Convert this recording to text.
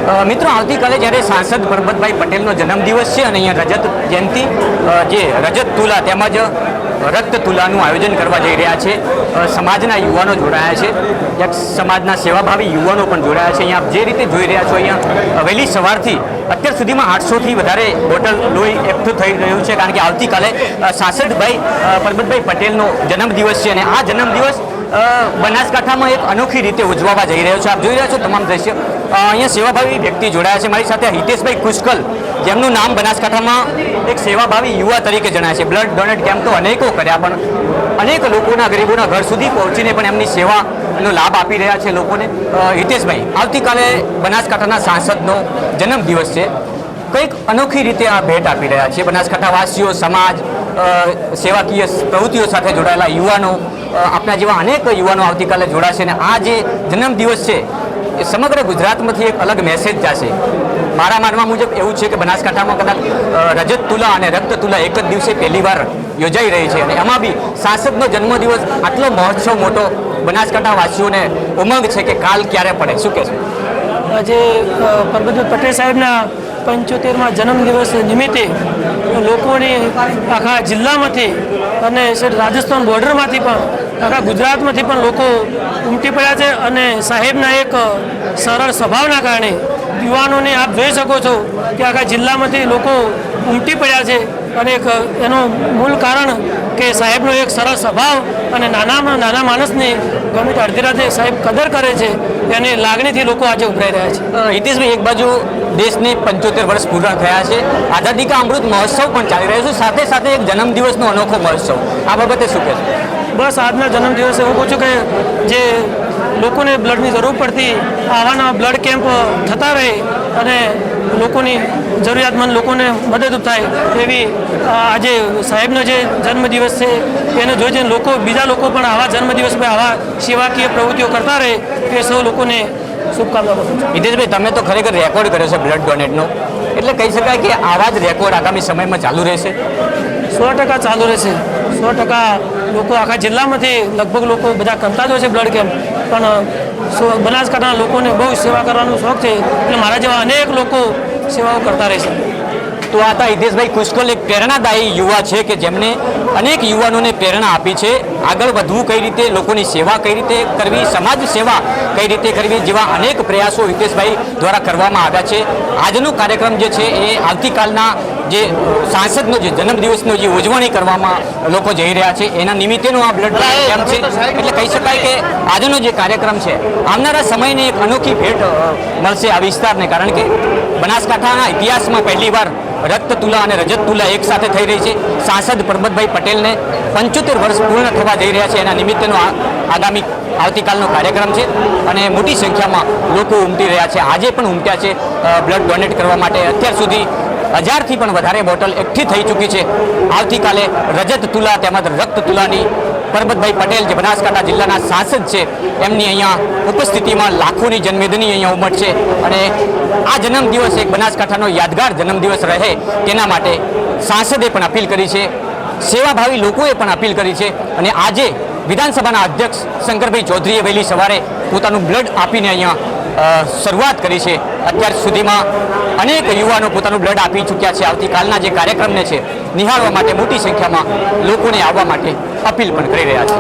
મિત્રો, આવતીકાલે જ્યારે સાંસદ પરબતભાઈ પટેલનો જન્મદિવસ છે અને અહીંયા રજત જયંતિ જે રજત તુલા તેમજ રક્ત તુલાનું આયોજન કરવા જઈ રહ્યા છે. સમાજના યુવાનો જોડાયા છે, એક સમાજના સેવાભાવી યુવાનો પણ જોડાયા છે. અહીંયા જે રીતે જોઈ રહ્યા છો, અહીંયા વહેલી સવારથી અત્યાર સુધીમાં 800થી વધારે બોટલ લોહી એકઠું થઈ રહ્યું છે, કારણ કે આવતીકાલે સાંસદભાઈ પરબતભાઈ પટેલનો જન્મદિવસ છે અને આ જન્મદિવસ બનાસકાંઠામાં એક અનોખી રીતે ઉજવવા જઈ રહ્યો છે. આપ જોઈ રહ્યા છો તમામ દ્રશ્ય. અહીંયા સેવાભાવી વ્યક્તિ જોડાયા છે મારી સાથે. હિતેશભાઈ કુશકલ, જેમનું નામ બનાસકાંઠામાં એક સેવાભાવી યુવા તરીકે જણાય છે. બ્લડ ડોનેટ કેમ્પ તો અનેકો કર્યા, પણ અનેક લોકોના ગરીબોના ઘર સુધી પહોંચીને પણ એમની સેવાનો લાભ આપી રહ્યા છે લોકોને. હિતેશભાઈ, આવતીકાલે બનાસકાંઠાના સાંસદનો જન્મદિવસ છે, કંઈક અનોખી રીતે આ ભેટ આપી રહ્યા છે. બનાસકાંઠાવાસીઓ, સમાજ, સેવાકીય પ્રવૃત્તિઓ સાથે જોડાયેલા યુવાનો, આપણા જેવા અનેક યુવાનો આવતીકાલે જોડાશે અને આ જે જન્મદિવસ છે એ સમગ્ર ગુજરાતમાંથી એક અલગ મેસેજ જશે. મારા માનવા મુજબ એવું છે કે બનાસકાંઠામાં કદાચ રજત તુલા અને રક્ત તુલા એક જ દિવસે પહેલીવાર યોજાઈ રહી છે અને એમાં બી સાંસદનો જન્મદિવસ આટલો મહોત્સવ મોટો બનાસકાંઠાવાસીઓને ઉમંગ છે કે કાલ ક્યારે પડે, શું કહેશો? આજે પરબતભાઈ પટેલ સાહેબના 75મા જન્મદિવસ નિમિત્તે લોકોની આખા જિલ્લામાંથી અને રાજસ્થાન બોર્ડરમાંથી પણ આખા ગુજરાતમાંથી પણ લોકો ઉમટી પડ્યા છે અને સાહેબના એક સરળ સ્વભાવના કારણે યુવાનોને આપ જોઈ શકો છો કે આખા જિલ્લામાંથી લોકો ઉમટી પડ્યા છે અને એક એનું મૂળ કારણ કે સાહેબનો એક સરળ સ્વભાવ અને નાનામાં નાના માણસની ગમે તે અડધી રાતે સાહેબ કદર કરે છે એની લાગણીથી લોકો આજે ઉભરાઈ રહ્યા છે. હિતેશભાઈ, એક બાજુ દેશને 75 વર્ષ પૂર્ણ થયા છે, આઝાદી કા અમૃત મહોત્સવ પણ ચાલી રહ્યો છે, સાથે સાથે એક જન્મદિવસનો અનોખો મહોત્સવ, આ બાબતે શું કહેશો? બસ આજના જન્મદિવસે હું કહું છું કે જે લોકોને બ્લડની જરૂર પડતી આવાના બ્લડ કેમ્પ થતા રહે અને લોકોની જરૂરિયાતમંદ લોકોને મદદરૂપ થાય એવી આજે સાહેબનો જે જન્મદિવસ છે એને જોઈને લોકો બીજા લોકો પણ આવા જન્મદિવસ પર આવા સેવાકીય પ્રવૃત્તિઓ કરતા રહે એ સૌ લોકોને શુભકામના આપું છું. હિતેશભાઈ, તમે તો ખરેખર રેકોર્ડ કર્યો છે બ્લડ ડોનેટનો, એટલે કહી શકાય કે આવા જ રેકોર્ડ આગામી સમયમાં ચાલુ રહેશે? 100% ચાલુ રહેશે. 100% લોકો આખા જિલ્લામાંથી લગભગ લોકો બધા કરતા જ હોય છે બ્લડ કેમ્પ, પણ બનાસકાંઠાના લોકોને બહુ સેવા કરવાનો શોખ છે એટલે મારા જેવા અનેક લોકો સેવાઓ કરતા રહેશે. તો આ હતા હિતેશભાઈ કુશકલ, એક પ્રેરણાદાયી યુવા છે કે જેમને અનેક યુવાનોને પ્રેરણા આપી છે આગળ વધવું કઈ રીતે, લોકોની સેવા કઈ રીતે કરવી, સમાજ સેવા કઈ રીતે કરવી, જેવા અનેક પ્રયાસો હિતેશભાઈ દ્વારા કરવામાં આવ્યા છે. આજનો કાર્યક્રમ જે છે એ આવતીકાલના જે સાંસદનો જે જન્મદિવસનો જે ઉજવણી કરવામાં લોકો જઈ રહ્યા છે એના નિમિત્તેનો આ બ્લડ કેમ્પ છે. એટલે કહી શકાય કે આજનો જે કાર્યક્રમ છે આવનારા સમયને એક અનોખી ભેટ મળશે આ વિસ્તારને, કારણ કે બનાસકાંઠાના ઇતિહાસમાં પહેલીવાર રક્ત તુલા અને રજત તુલા એક સાથે થઈ રહી છે. સાંસદ પરબતભાઈ પટેલને 75 વર્ષ પૂર્ણ થવા જઈ રહ્યા છે, એના નિમિત્તેનો આગામી આવતીકાલનો કાર્યક્રમ છે અને મોટી સંખ્યામાં લોકો ઉમટી રહ્યા છે. આજે પણ ઉમટ્યા છે બ્લડ ડોનેટ કરવા માટે. અત્યાર સુધી 1000થી પણ વધારે બોટલ એકઠી થઈ ચૂકી છે. આવતીકાલે રજત તુલા તેમજ રક્ત તુલાની પરબતભાઈ પટેલ જે બનાસકાંઠા જિલ્લાના સાંસદ છે એમની અહીંયા ઉપસ્થિતિમાં લાખોની જનમેદની અહીંયા ઉમટશે અને આ જન્મદિવસ એક બનાસકાંઠાનો યાદગાર જન્મદિવસ રહે તેના માટે સાંસદે પણ અપીલ કરી છે, સેવાભાવી લોકોએ પણ અપીલ કરી છે અને આજે વિધાનસભાના અધ્યક્ષ શંકરભાઈ ચૌધરીએ વહેલી સવારે પોતાનું બ્લડ આપીને અહીંયા શરૂઆત કરી છે. અત્યાર સુધીમાં અનેક યુવાનો પોતાનું બ્લડ આપી ચૂક્યા છે. આવતીકાલના જે કાર્યક્રમને છે નિહાળવા માટે મોટી સંખ્યામાં લોકોને આવવા માટે અપીલ પણ કરી રહ્યા છે.